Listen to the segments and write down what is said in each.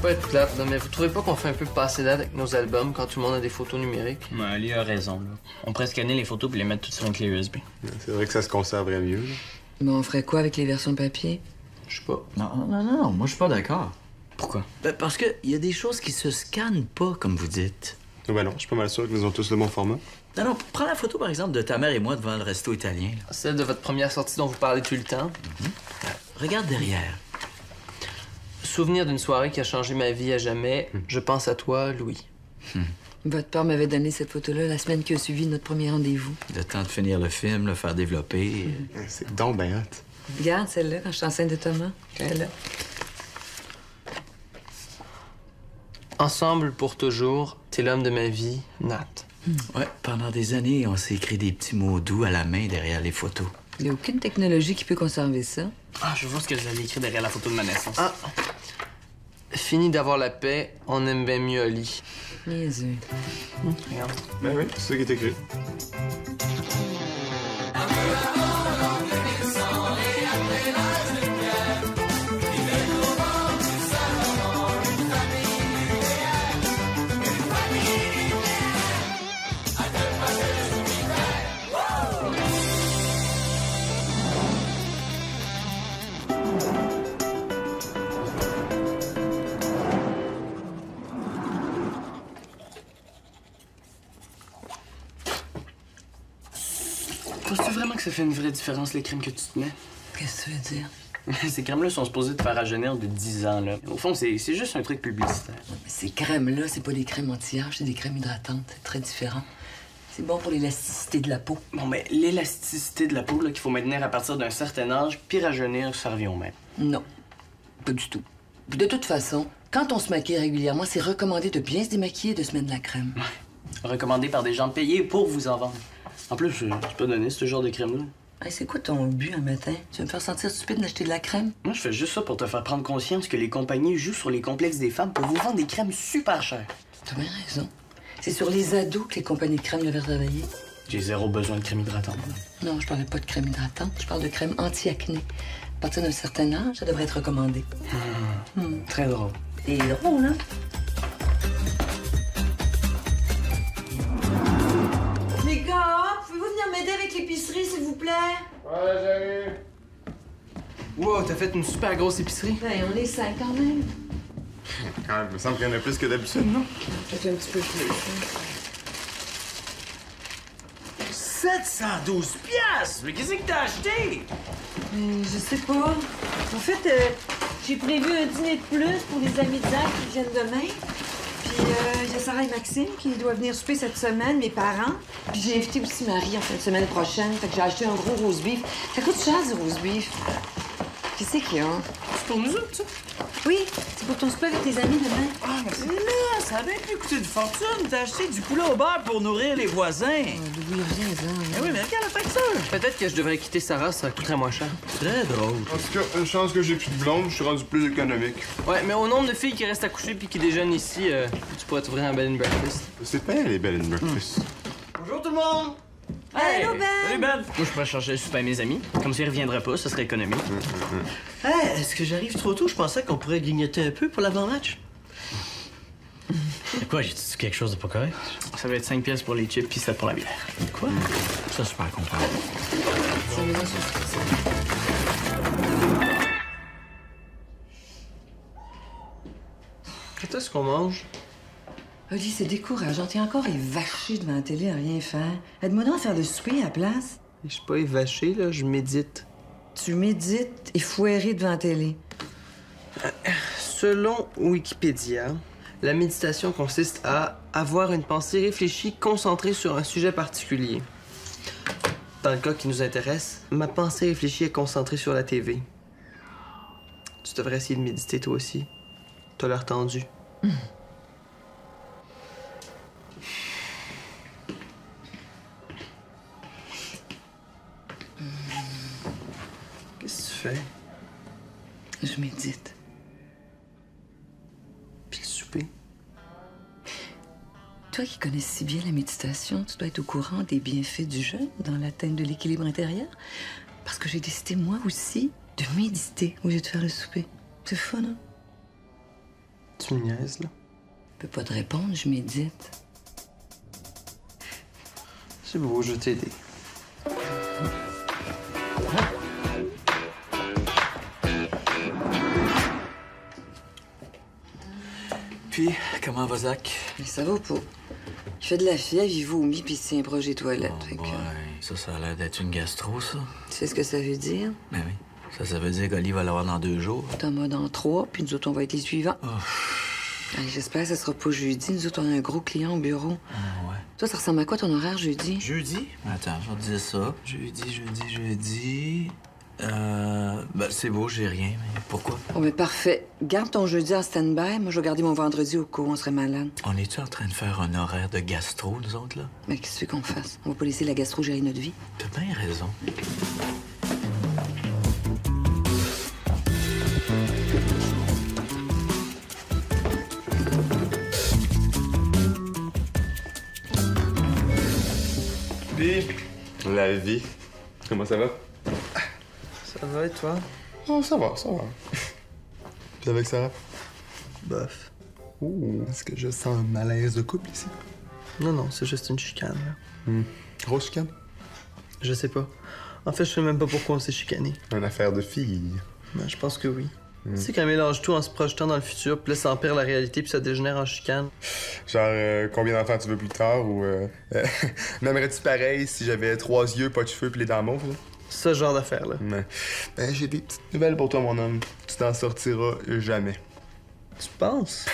pas être plate, là, mais vous trouvez pas qu'on fait un peu passer date avec nos albums quand tout le monde a des photos numériques? Ouais, Ali a raison, là. On pourrait scanner les photos puis les mettre toutes sur une clé USB. C'est vrai que ça se conserverait mieux, là. Mais on ferait quoi avec les versions papier? Je sais pas. Non, moi je suis pas d'accord. Pourquoi? Parce que y a des choses qui se scannent pas, comme vous dites. Oh, ben non, je suis pas mal sûr qu'ils ont tous le bon format. Non, prends la photo, par exemple, de ta mère et moi devant le resto italien. Là. Celle de votre première sortie dont vous parlez tout le temps. Regarde derrière. Souvenir d'une soirée qui a changé ma vie à jamais. Je pense à toi, Louis. Votre père m'avait donné cette photo-là la semaine qui a suivi notre premier rendez-vous. Le temps de finir le film, le faire développer. C'est donc ben hot. Regarde celle-là, quand je suis enceinte de Thomas. Elle là. Ensemble pour toujours, t'es l'homme de ma vie, Nat. Ouais, pendant des années, on s'est écrit des petits mots doux à la main derrière les photos. Il n'y a aucune technologie qui peut conserver ça. Ah, je vois ce que vous avez écrit derrière la photo de ma naissance. Ah! Fini d'avoir la paix, on aime bien mieux Ali. Niaiseux. Regarde. Ben oui, c'est ça qui est écrit. Penses-tu vraiment que ça fait une vraie différence, les crèmes que tu te mets? Qu'est-ce que tu veux dire? Ces crèmes-là sont supposées te faire rajeunir de 10 ans, là. Au fond, c'est juste un truc publicitaire. Mais ces crèmes-là, c'est pas des crèmes anti-âge, c'est des crèmes hydratantes. C'est très différent. C'est bon pour l'élasticité de la peau. Bon, mais l'élasticité de la peau, là, qu'il faut maintenir à partir d'un certain âge, puis rajeunir, ça revient au même. Non, pas du tout. Puis de toute façon, quand on se maquille régulièrement, c'est recommandé de bien se démaquiller et de se mettre de la crème. Recommandé par des gens payés pour vous en vendre. En plus, tu peux donner ce genre de crème-là. Hey, c'est quoi ton but un matin? Tu veux me faire sentir stupide d'acheter de la crème? Moi, je fais juste ça pour te faire prendre conscience que les compagnies jouent sur les complexes des femmes pour vous vendre des crèmes super chères. T'as bien raison. C'est sur les ados que les compagnies de crème devraient travailler. J'ai zéro besoin de crème hydratante. Non, je parlais pas de crème hydratante, je parle de crème anti-acné. À partir d'un certain âge, ça devrait être recommandé. Très drôle. C'est drôle, hein? Les gars, pouvez-vous venir m'aider avec l'épicerie, s'il vous plaît? Ouais, j'arrive. Wow, t'as fait une super grosse épicerie. Ben, on est 5 quand même. Quand même, il me semble qu'il y en a plus que d'habitude, non? Peut-être un petit peu plus. 712 piastres! Mais qu'est-ce que t'as acheté? Je sais pas. En fait, j'ai prévu un dîner de plus pour les amis de Zach qui viennent demain. Puis il y a Sarah et Maxime qui doivent venir souper cette semaine, mes parents. Puis j'ai invité aussi Marie en fin de semaine prochaine. Fait que j'ai acheté un gros rose beef. Ça coûte cher du rose beef. Qu'est-ce qu'il y a? C'est pour nous autres, ça? Oui, c'est pour ton souper avec tes amis demain. Ah, mais là, ça a bien pu coûter une fortune. T'as acheté du poulet au beurre pour nourrir les voisins. Louis, viens-en. Mais oui, mais regarde, avec ça. Peut-être que je devrais quitter Sarah, ça coûterait moins cher. Très drôle. En tout cas, une chance que j'ai plus de blonde, je suis rendu plus économique. Ouais, mais au nombre de filles qui restent à coucher puis qui déjeunent ici, tu pourrais t'ouvrir un bed and breakfast. C'est pas les belles and breakfast. Bonjour tout le monde! Allô, Ben! Salut Ben! Moi, je pourrais chercher le souper à mes amis. Comme s'ils reviendraient pas, ça serait économique. Hey, est-ce que j'arrive trop tôt? Je pensais qu'on pourrait grignoter un peu pour l'avant-match. Quoi, j'ai dit quelque chose de pas correct? Ça va être 5 pièces pour les chips puis 7 pour la bière. Quoi? Ça, c'est pas compréhensible. Quand est-ce qu'on mange? Oli, c'est décourageant. T'es encore évaché devant la télé à rien faire. Aide-moi donc à faire le souper à la place. Je suis pas évaché, là, je médite. Tu médites et foueré devant la télé. Selon Wikipédia, la méditation consiste à avoir une pensée réfléchie concentrée sur un sujet particulier. Dans le cas qui nous intéresse, ma pensée réfléchie est concentrée sur la TV. Tu devrais essayer de méditer toi aussi. T'as l'air tendu. Qu'est-ce que tu fais? Je médite. Puis le souper? Toi qui connais si bien la méditation, tu dois être au courant des bienfaits du jeûne dans l'atteinte de l'équilibre intérieur. Parce que j'ai décidé, moi aussi, de méditer au lieu de faire le souper. C'est fun, hein? Tu me niaises, là? Je peux pas te répondre, je médite. C'est beau, je vais t'aider. Puis, comment va Zach? Mais ça va pas. Il fait de la fièvre, il vomit, puis il se tient proche des toilettes. Fait que, Ça a l'air d'être une gastro, ça. tu sais ce que ça veut dire? Ben oui. Ça veut dire qu'Oli va l'avoir dans 2 jours. Thomas dans 3, puis nous autres, on va être les suivants. Allez, j'espère que ça sera pas jeudi. Nous autres, on a un gros client au bureau. Ah, ouais. Toi, ça ressemble à quoi ton horaire jeudi? Jeudi? Attends, je vais te dire ça. Jeudi. Ben, c'est beau, j'ai rien, mais pourquoi? Oh, mais parfait. Garde ton jeudi en stand-by. Moi, je vais garder mon vendredi au cas où on serait malade. On est-tu en train de faire un horaire de gastro, nous autres, là? Mais qu'est-ce que tu veux qu'on fasse? On va pas laisser la gastro gérer notre vie. T'as bien raison. Puis, la vie, comment ça va? Ça va et toi? Oh, ça va. Puis avec Sarah? Bof. Ouh, est-ce que je sens un malaise de couple ici? Non, c'est juste une chicane, là. Grosse chicane? Je sais pas. En fait, je sais même pas pourquoi on s'est chicané. Une affaire de fille. Mais je pense que oui. Tu sais, quand on mélange tout en se projetant dans le futur, puis là, ça empire la réalité, puis ça dégénère en chicane. Genre, combien d'enfants tu veux plus tard, ou... M'aimerais-tu pareil si j'avais 3 yeux, pas de cheveux, pis les dents mauves, là? Ce genre d'affaire-là. Ben, j'ai des petites nouvelles pour toi, mon homme. Tu t'en sortiras jamais. Tu penses?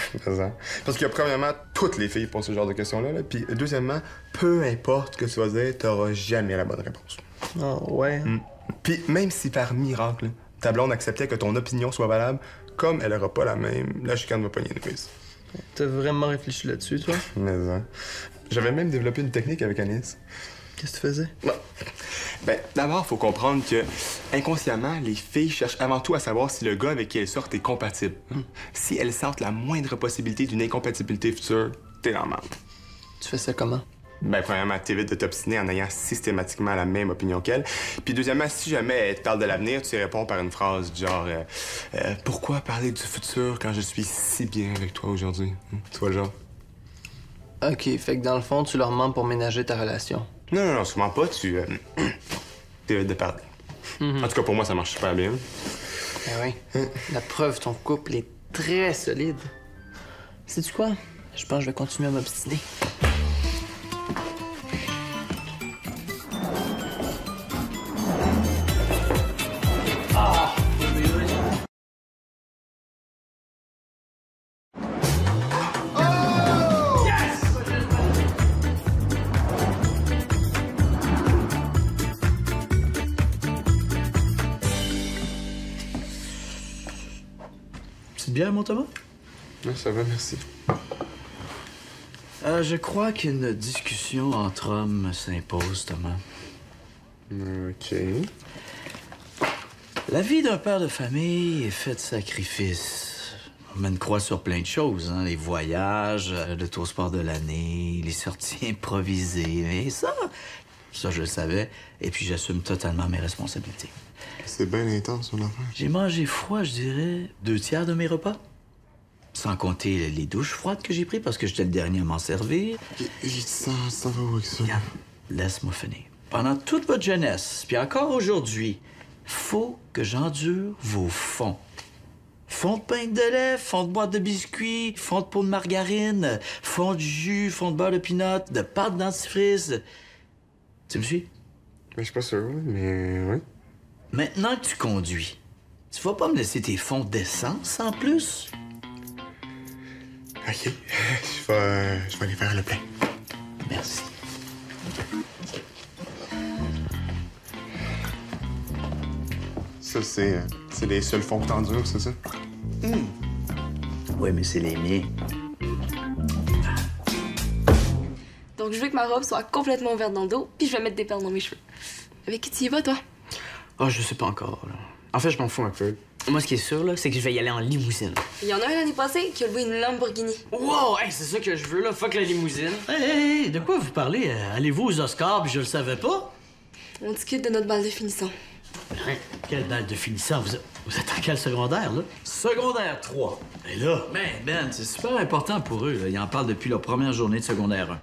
Parce que, premièrement, toutes les filles posent ce genre de questions-là, là. Puis, deuxièmement, peu importe ce que tu vas dire, t'auras jamais la bonne réponse. Oh, ouais. Puis, même si par miracle, ta blonde acceptait que ton opinion soit valable, comme elle aura pas la même, la chicane va pogner une prise. T'as vraiment réfléchi là-dessus, toi? Mais, j'avais même développé une technique avec Anis. Qu'est-ce que tu faisais? Bon. Ben, d'abord, faut comprendre que, inconsciemment, les filles cherchent avant tout à savoir si le gars avec qui elles sortent est compatible. Si elles sentent la moindre possibilité d'une incompatibilité future, t'es dans le mal. Tu fais ça comment? Ben, premièrement, t'évites de t'obstiner en ayant systématiquement la même opinion qu'elle. Puis, deuxièmement, si jamais elle te parle de l'avenir, tu y réponds par une phrase du genre pourquoi parler du futur quand je suis si bien avec toi aujourd'hui? Tu vois le genre? Ok, fait que dans le fond, tu leur mens pour ménager ta relation. Non, sûrement pas. Tu t'évites de parler. En tout cas, pour moi, ça marche super bien. Ben oui. La preuve, ton couple est très solide. Sais-tu quoi? Je pense que je vais continuer à m'obstiner. C'est bien, mon Thomas? Ouais, ça va, merci. Je crois qu'une discussion entre hommes s'impose, Thomas. OK. La vie d'un père de famille est faite de sacrifices. On met une croix sur plein de choses, hein? Les voyages, le tour sport de l'année, les sorties improvisées. Mais ça, je le savais. Et puis j'assume totalement mes responsabilités. C'est bien intense, son affaire. J'ai mangé froid, je dirais, 2/3 de mes repas. Sans compter les douches froides que j'ai prises parce que j'étais le dernier à m'en servir. Ça va avec ça. Regarde, laisse-moi finir. Pendant toute votre jeunesse, puis encore aujourd'hui, faut que j'endure vos fonds. Fond de pain de lait, fond de boîte de biscuits, fond de pot de margarine, fond de jus, fond de beurre de pinot, de pâte dentifrice. Tu me suis? Ben, je suis pas sûr, mais oui. Maintenant que tu conduis, tu vas pas me laisser tes fonds d'essence en plus? OK. Je vais aller faire le plein. Merci. Ça, c'est les seuls fonds que t'endures, c'est ça? Oui, mais c'est les miens. Donc, je veux que ma robe soit complètement ouverte dans le dos, puis je vais mettre des perles dans mes cheveux. Avec qui tu y vas, toi? Oh, je sais pas encore, là. En fait, je m'en fous un peu. Moi, ce qui est sûr, là, c'est que je vais y aller en limousine. Il y en a un l'année passée qui a loué une Lamborghini. Wow! Hey, c'est ça que je veux, là. Fuck la limousine. Hey, de quoi vous parlez? Allez-vous aux Oscars puis je le savais pas? On discute de notre bal de finissant. Quelle balle de finissant. Vous êtes en quel secondaire, là? Secondaire 3. Et là? Mais Ben, c'est super important pour eux. Là. Ils en parlent depuis leur première journée de secondaire 1.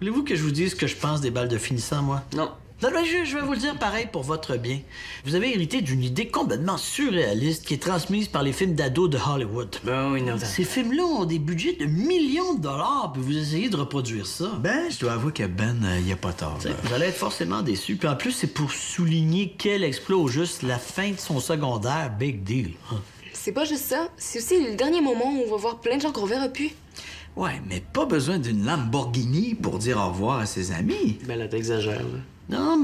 Voulez-vous que je vous dise ce que je pense des balles de finissant, moi? Non. Non, mais je vais vous le dire pareil pour votre bien. Vous avez hérité d'une idée complètement surréaliste qui est transmise par les films d'ados de Hollywood. Ben oui, non. Ces films-là ont des budgets de millions de dollars, puis vous essayez de reproduire ça. Ben, je dois avouer que Ben, il a pas tort. T'sais, vous allez être forcément déçus. Puis en plus, c'est pour souligner quel exploit au juste la fin de son secondaire. Big deal. Hein. C'est pas juste ça. C'est aussi le dernier moment où on va voir plein de gens qu'on verra plus. Ouais, mais pas besoin d'une Lamborghini pour dire au revoir à ses amis. Ben là, t'exagères, là. Non,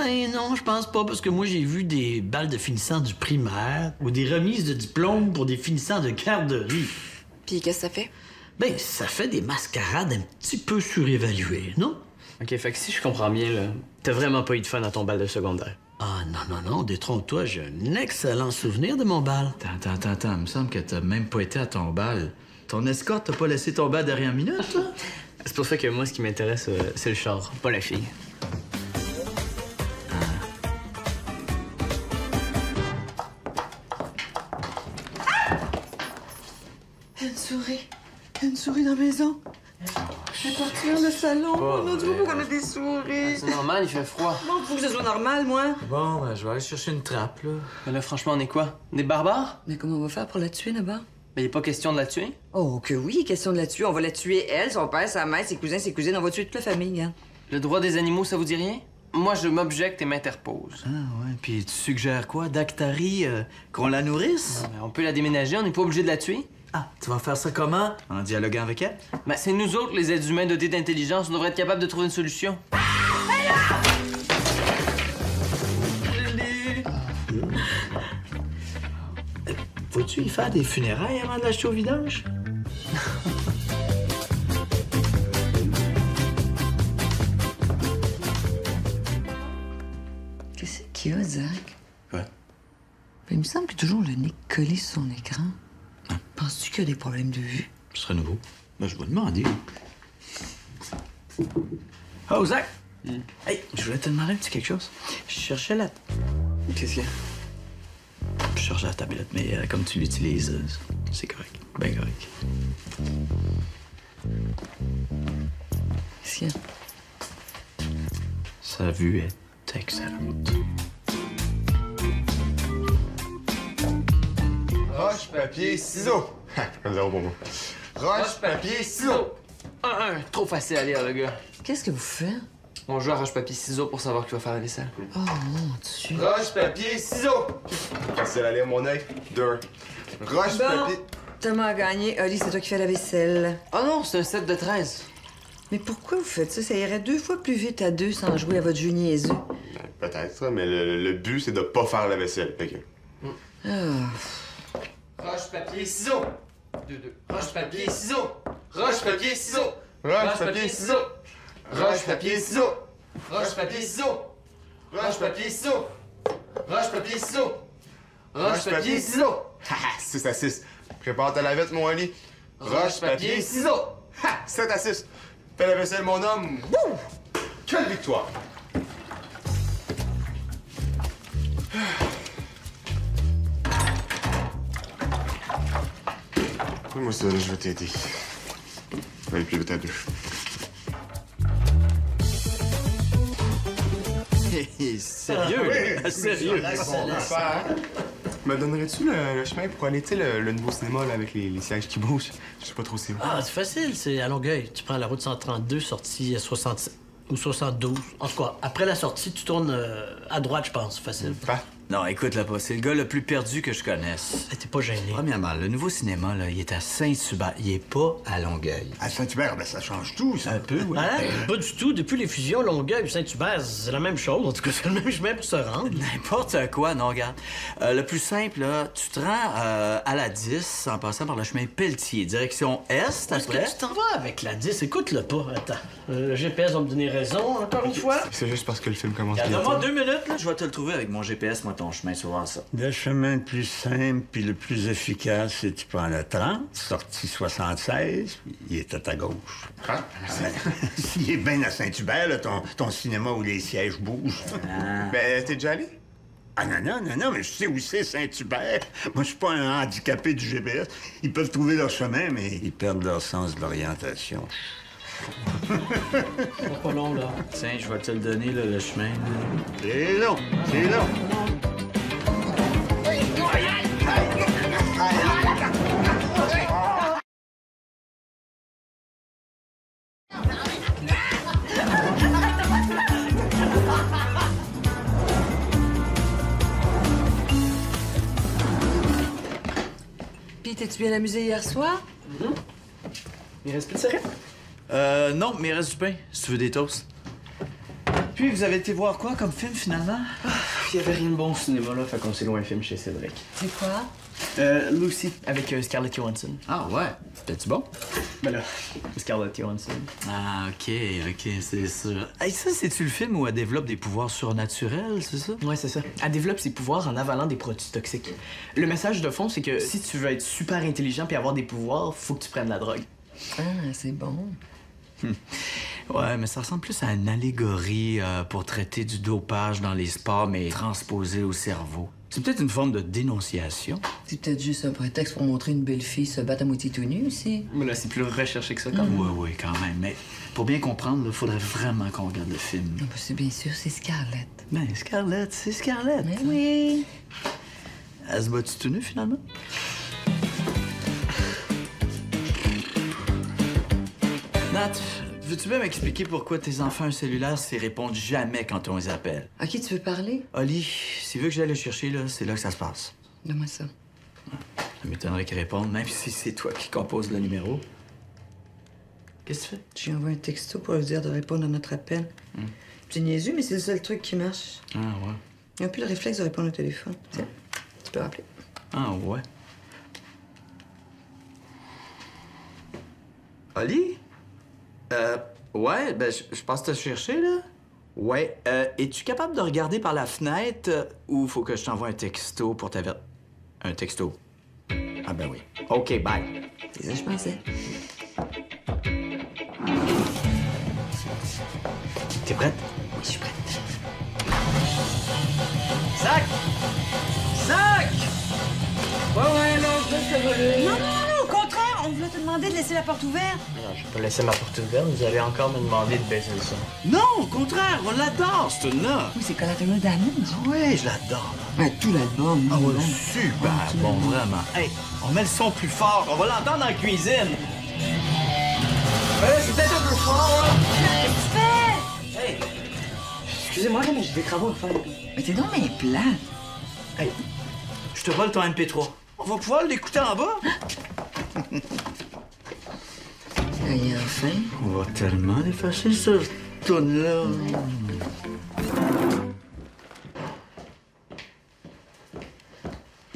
je pense pas, parce que moi, j'ai vu des balles de finissant du primaire ou des remises de diplômes pour des finissants de garderie. Puis qu'est-ce que ça fait? Ben, ça fait des mascarades un petit peu surévaluées, non? OK, fait que si je comprends bien, là, t'as vraiment pas eu de fun à ton bal de secondaire. Ah, non, détrompe-toi, j'ai un excellent souvenir de mon bal. Attends, il me semble que t'as même pas été à ton bal. Ton escorte t'a pas laissé tomber à dernière minute, là? C'est pour ça que moi, ce qui m'intéresse, c'est le char, pas la fille. Une souris dans la maison. Elle est partie vers le salon. Pas Non, tu vrai. vois qu'on a des souris. C'est normal, il fait froid. Bon, faut que ce soit normal, moi. Bon, ben, je vais aller chercher une trappe, là. Mais là, franchement, on est quoi? Des barbares? Mais comment on va faire pour la tuer, là-bas? Ben, il est pas question de la tuer. Oh, que oui, question de la tuer. On va la tuer, elle, son père, sa mère, ses cousins, ses cousines. On va tuer toute la famille, hein. Le droit des animaux, ça vous dit rien? Moi, je m'objecte et m'interpose. Ah, ouais. Puis tu suggères quoi, Dactari? Qu'on la nourrisse? On peut la déménager, on n'est pas obligé de la tuer. Ah, tu vas faire ça comment? En dialoguant avec elle? Ben, c'est nous autres, les êtres humains dotés d'intelligence, on devrait être capables de trouver une solution. Faut-tu y faire des funérailles avant de l'acheter au vidange? Qu'est-ce qu'il y a, Zach? Quoi? Ben, il me semble qu'il a toujours le nez collé sur son écran. Penses-tu qu'il y a des problèmes de vue? Ce serait nouveau. Ben, je vais demander. Oh, Zach! Hey, je voulais te demander un petit quelque chose. Je cherchais la... Qu'est-ce qu'il y a? Je cherchais la tablette, mais comme tu l'utilises, c'est correct. Ben correct. Qu'est-ce qu'il y a? Sa vue est excellente. Roche, papier, ciseaux. Comme zéro pour moi. Roche, papier, ciseaux. 1-1, trop facile à lire, le gars. Qu'est-ce que vous faites? On joue à roche-papier-ciseaux pour savoir qui va faire la vaisselle. Oh, mon Dieu. Roche, papier, ciseaux. Facile à lire, mon œil. 2. Roche, Bon, papier... Thomas a gagné. Oli, c'est toi qui fais la vaisselle. Oh non, c'est un set de 13. Mais pourquoi vous faites ça? Ça irait 2 fois plus vite à 2 sans jouer à votre jeu niaiseux. Ben, peut-être, mais le but, c'est de pas faire la vaisselle. Fait que... Roche-papier-ciseaux. 2-2. Roche-papier-ciseaux. Roche-papier-ciseaux. Roche, papier, ciseaux. Roche, papier, ciseaux. Roche-papier-ciseaux. Roche-papier-ciseaux. Roche-papier-ciseaux. Roche, papier, ciseaux. Ha ha, 6 à 6. Prépare ta lavette, mon Ali. Roche, papier, ciseaux. Ha! 7 à 6. Fais la vaisselle, mon homme. Wouh! Quelle victoire! Oui, moi, ça, je vais t'aider. Oui, puis vite à 2. Sérieux? Sérieux? Me donnerais-tu le chemin pour aller, tu sais, le nouveau cinéma là, avec les sièges qui bougent? Je sais pas trop c'est où. Ah, c'est facile, c'est à Longueuil. Tu prends la route 132, sortie à 67 ou 72. En tout cas, après la sortie, tu tournes à droite, je pense. Facile. Pas. Non, écoute, là, c'est le gars le plus perdu que je connaisse. T'es pas gêné. Premièrement, le nouveau cinéma, là, il est à Saint-Hubert. Il est pas à Longueuil. À Saint-Hubert, ben ça change tout, ça. Un peu, oui. Ah, pas du tout. Depuis les fusions, Longueuil et Saint-Hubert, c'est la même chose. En tout cas, c'est le même chemin pour se rendre. N'importe quoi, non, regarde. Le plus simple, là, tu te rends à la 10 en passant par le chemin Pelletier, direction Est, Est-ce après. que tu t'en vas avec la 10? Écoute-le pas. Attends. Le GPS va me donner raison, encore une fois. C'est juste parce que le film commence Donne-moi bientôt. 2 minutes, là. Je vais te le trouver avec mon GPS, moi, ton chemin, souvent ça. Le chemin le plus simple puis le plus efficace, c'est tu prends le 30, sortie 76, puis il est à ta gauche. Ah, S'il est bien à Saint-Hubert, là, ton cinéma où les sièges bougent. Ben, t'es déjà allé? Ah non, mais je sais où c'est Saint-Hubert. Moi, je suis pas un handicapé du GPS. Ils peuvent trouver leur chemin, mais ils perdent leur sens de l'orientation. C'est pas long, là. Tiens, je vais te le donner, là, le chemin. Là. C'est long, c'est long. Puis, t'es-tu bien amusé hier soir? Il reste plus de cigarettes? Non, mais il reste du pain, si tu veux des toasts. Puis, vous avez été voir quoi comme film, finalement? Il y avait rien de bon au cinéma, là, fait qu'on s'est loin un film chez Cédric. C'est quoi? Lucy, avec Scarlett Johansson. Ah, ouais. C'était-tu bon? Ben là, Scarlett Johansson. Ah, OK, c'est sûr. Hey, ça, c'est-tu le film où elle développe des pouvoirs surnaturels, c'est ça? Ouais, c'est ça. Elle développe ses pouvoirs en avalant des produits toxiques. Le message de fond, c'est que si tu veux être super intelligent puis avoir des pouvoirs, faut que tu prennes la drogue. Ah, c'est bon. Ouais, mais ça ressemble plus à une allégorie pour traiter du dopage dans les sports, mais transposé au cerveau. C'est peut-être une forme de dénonciation. C'est peut-être juste un prétexte pour montrer une belle fille se battre à moitié tout nu aussi. Mais là, c'est plus recherché que ça, quand même. Oui, quand même. Mais pour bien comprendre, il faudrait vraiment qu'on regarde le film. Ah, bah, c'est bien sûr, c'est Scarlett. Ben, Scarlett, c'est Scarlett. Mais oui. Elle se bat-tu tout nu, finalement? Nat, veux-tu bien m'expliquer pourquoi tes enfants cellulaires s'y répondent jamais quand on les appelle? À qui tu veux parler? Oli, s'il veut que j'aille le chercher, là, c'est là que ça se passe. Donne-moi ça. Ça m'étonnerait qu'il réponde, même si c'est toi qui compose le numéro. Qu'est-ce que tu fais? J'ai envoyé un texto pour lui dire de répondre à notre appel. C'est niaiseux, mais c'est le seul truc qui marche. Ah, ouais. Il n'a plus le réflexe de répondre au téléphone. Tiens, tu peux rappeler. Ah, ouais. Oli? Ouais, ben, je passe te chercher, là. Ouais, es-tu capable de regarder par la fenêtre ou faut que je t'envoie un texto pour t'avertir? Un texto. Ah, ben oui. OK, bye. C'est ça, je pensais. T'es prête? Oui, je suis prête. Zach! Zach! Ouais, non, je laisse le voler. Non, au contraire, on voulait te demander de laisser la porte ouverte. Non, je vais pas laisser ma porte ouverte. Vous allez encore me demander de baisser le son. Non, au contraire, on l'adore, ce tune-là. Oui, c'est Collateral Damage. Oui, je l'adore. Tout l'album. Ah ouais, super bon, vraiment. Hey, on met le son plus fort, on va l'entendre en cuisine. C'est peut-être un peu fort, là. Qu'est-ce que tu fais? Hey! Excusez-moi, là, mais j'ai des travaux à faire. Mais t'es donc bien plat. Hey, je te vole ton MP3. On va pouvoir l'écouter en bas. Et enfin. On va tellement effacer ce tune-là.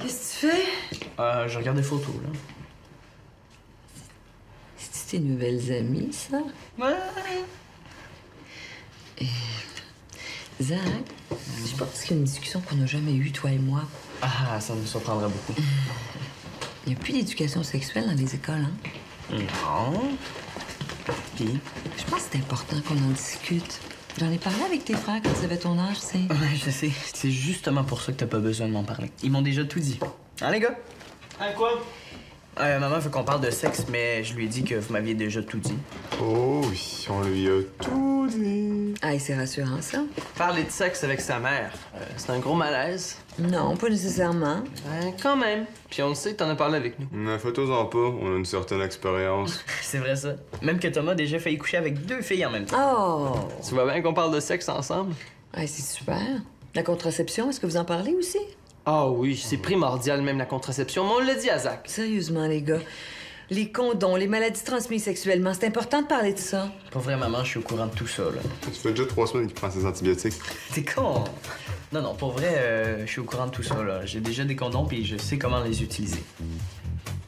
Qu'est-ce que tu fais? Je regarde des photos, là. C'est tes nouvelles amies, ça? Ouais. Zach, je pense qu'il y a une discussion qu'on n'a jamais eue, toi et moi. Ah, ça me surprendrait beaucoup. Il n'y a plus d'éducation sexuelle dans les écoles, hein? Non. Puis? Je pense que c'est important qu'on en discute. J'en ai parlé avec tes frères quand ils avaient ton âge, tu sais. Ouais, je sais. C'est justement pour ça que t'as pas besoin de m'en parler. Ils m'ont déjà tout dit. Hein, les gars? Hein, quoi? Maman veut qu'on parle de sexe, mais je lui ai dit que vous m'aviez déjà tout dit. Oh oui, on lui a tout dit. Ah, c'est rassurant, ça? Parler de sexe avec sa mère, c'est un gros malaise. Non, pas nécessairement. Quand même. Puis on le sait que t'en as parlé avec nous. Ne faites-en pas, on a une certaine expérience. C'est vrai, ça. Même que Thomas a déjà failli coucher avec 2 filles en même temps. Oh! Tu vois bien qu'on parle de sexe ensemble? Ah, c'est super. La contraception, est-ce que vous en parlez aussi? Ah oui, c'est primordial même la contraception, mais on l'a dit à Zach. Sérieusement, les gars. Les condoms, les maladies transmises sexuellement, c'est important de parler de ça. Pour vrai, maman, je suis au courant de tout ça, là. Ça fait déjà 3 semaines qu'il prend ses antibiotiques. T'es con! Non, pour vrai, je suis au courant de tout ça, là. J'ai déjà des condoms, puis je sais comment les utiliser.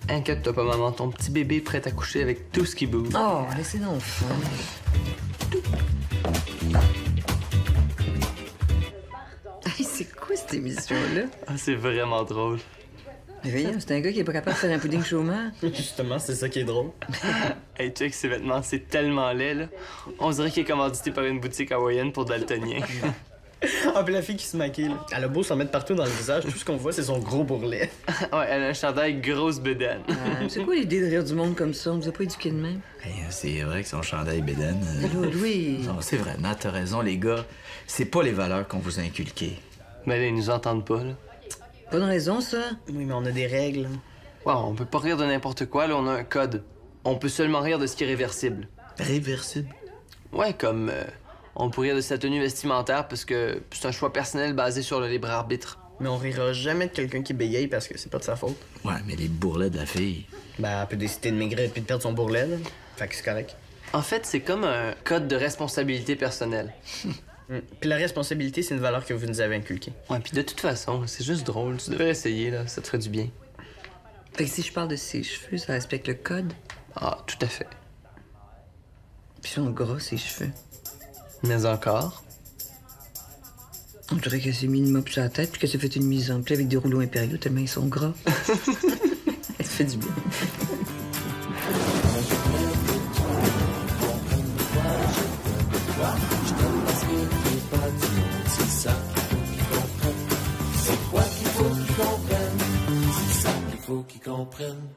Inquiète-toi pas, maman, ton petit bébé prêt à coucher avec tout ce qui bouge. Oh, laissez donc faire. Hey, c'est quoi cette émission-là? Ah, c'est vraiment drôle. Mais voyons, c'est un gars qui est pas capable de faire un pudding chômeur. Justement, c'est ça qui est drôle. Hey, check ses vêtements, c'est tellement laid, là. On dirait qu'il est commandité par une boutique hawaïenne pour daltoniens. Ah, puis la fille qui se maquille, là. Elle a beau s'en mettre partout dans le visage, tout ce qu'on voit, c'est son gros bourrelet. Ouais, elle a un chandail grosse bedaine. C'est quoi l'idée de rire du monde comme ça? On vous a pas éduqué de même? Hey, c'est vrai que son chandail bédaine. Louis. Non, c'est vrai, Nat, t'as raison, les gars. C'est pas les valeurs qu'on vous a inculquées. Mais là, ils nous entendent pas, là. Pas de raison, ça? Oui, mais on a des règles. Ouais, on peut pas rire de n'importe quoi, là, on a un code. On peut seulement rire de ce qui est réversible. Réversible. Ouais, comme on peut rire de sa tenue vestimentaire parce que c'est un choix personnel basé sur le libre arbitre. Mais on rira jamais de quelqu'un qui bégaye parce que c'est pas de sa faute. Ouais, mais les bourrelets de la fille. Ben, elle peut décider de maigrir puis de perdre son bourrelet, là. Fait que c'est correct. En fait, c'est comme un code de responsabilité personnelle. Puis la responsabilité, c'est une valeur que vous nous avez inculquée. Ouais, puis de toute façon, c'est juste drôle. Tu devrais essayer, là. Ça te ferait du bien. Fait que si je parle de ses cheveux, ça respecte le code. Ah, tout à fait. Puis ils sont gras, ses cheveux. Mais encore? On dirait qu'elle s'est mis une mop sur la tête puis qu'elle s'est fait une mise en pli avec des rouleaux impériaux tellement ils sont gras. Elle se fait du bien. C'est quoi qu'il faut qu'ils comprennent? C'est ça qu'il faut qu'ils comprennent.